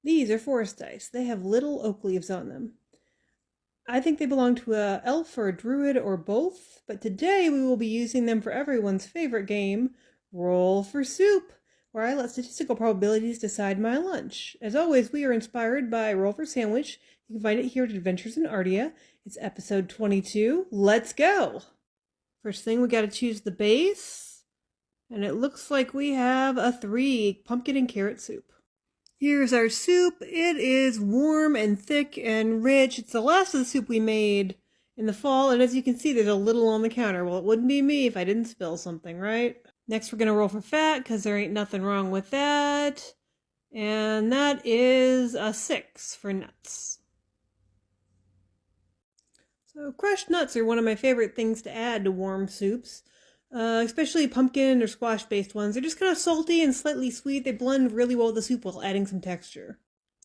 These are forest dice. They have little oak leaves on them. I think they belong to a elf or a druid or both, but today we will be using them for everyone's favorite game, Roll for Soup, where I let statistical probabilities decide my lunch. As always, we are inspired by Roll for Sandwich. You can find it here at Adventures in Ardia. It's episode 22. Let's go! First thing, we gotta choose the base, and it looks like we have a 3, pumpkin and carrot soup. Here's our soup. It is warm and thick and rich. It's the last of the soup we made in the fall, and as you can see, there's a little on the counter. Well, it wouldn't be me if I didn't spill something, right? Next, we're gonna roll for fat, because there ain't nothing wrong with that. And that is a 6 for nuts. So crushed nuts are one of my favorite things to add to warm soups. Especially pumpkin or squash based ones. They're just kind of salty and slightly sweet. They blend really well with the soup while adding some texture.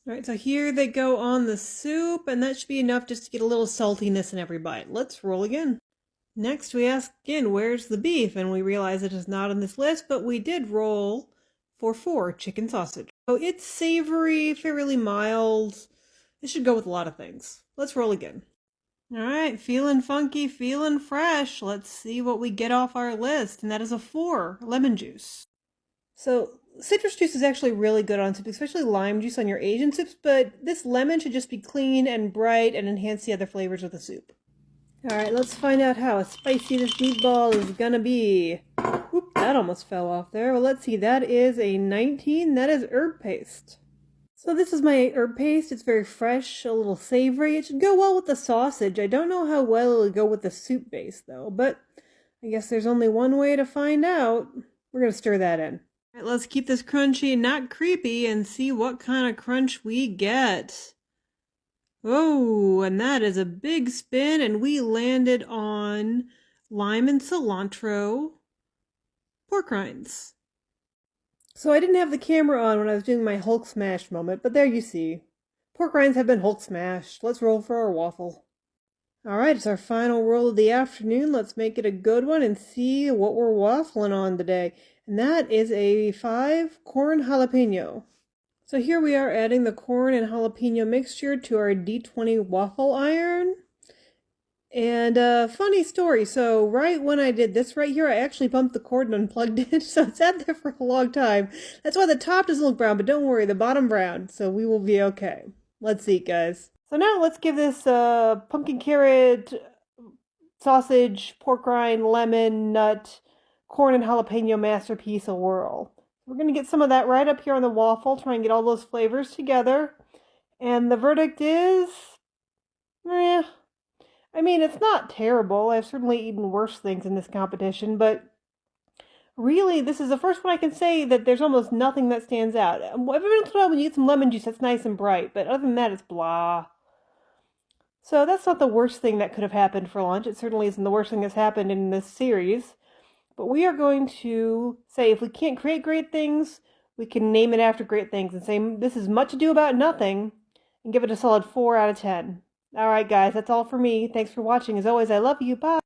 Alright, so here they go on the soup, and that should be enough just to get a little saltiness in every bite. Let's roll again. Next we ask again, where's the beef? And we realize it is not on this list, but we did roll for 4 chicken sausage. So it's savory, fairly mild. It should go with a lot of things. Let's roll again. Alright, feeling funky, feeling fresh. Let's see what we get off our list, and that is a 4, lemon juice. So, citrus juice is actually really good on soup, especially lime juice on your Asian soups, but this lemon should just be clean and bright and enhance the other flavors of the soup. Alright, let's find out how spicy this meatball is gonna be. Oop, that almost fell off there. Well, let's see, that is a 19. That is herb paste. So this is my herb paste. It's very fresh, a little savory. It should go well with the sausage. I don't know how well it would go with the soup base, though, but I guess there's only one way to find out. We're going to stir that in. All right, let's keep this crunchy, not creepy, and see what kind of crunch we get. Oh, and that is a big spin, and we landed on lime and cilantro pork rinds. So I didn't have the camera on when I was doing my Hulk smash moment, but there you see. Pork rinds have been Hulk smashed. Let's roll for our waffle. Alright, it's our final roll of the afternoon. Let's make it a good one and see what we're waffling on today. And that is a 5 corn jalapeno. So here we are adding the corn and jalapeno mixture to our D20 waffle iron. And funny story, so right when I did this right here, I actually bumped the cord and unplugged it, so it's sat there for a long time. That's why the top doesn't look brown, but don't worry, the bottom brown, so we will be okay. Let's eat, guys. So now let's give this pumpkin carrot, sausage, pork rind, lemon, nut, corn and jalapeno masterpiece a whirl. We're going to get some of that right up here on the waffle, try and get all those flavors together. And the verdict is, I mean, it's not terrible. I've certainly eaten worse things in this competition, but really, this is the first one I can say that there's almost nothing that stands out. Every once in a while when you get some lemon juice, that's nice and bright, but other than that, it's blah. So that's not the worst thing that could have happened for lunch. It certainly isn't the worst thing that's happened in this series. But we are going to say if we can't create great things, we can name it after great things and say this is much ado about nothing and give it a solid 4 out of 10. Alright guys, that's all for me. Thanks for watching. As always, I love you. Bye!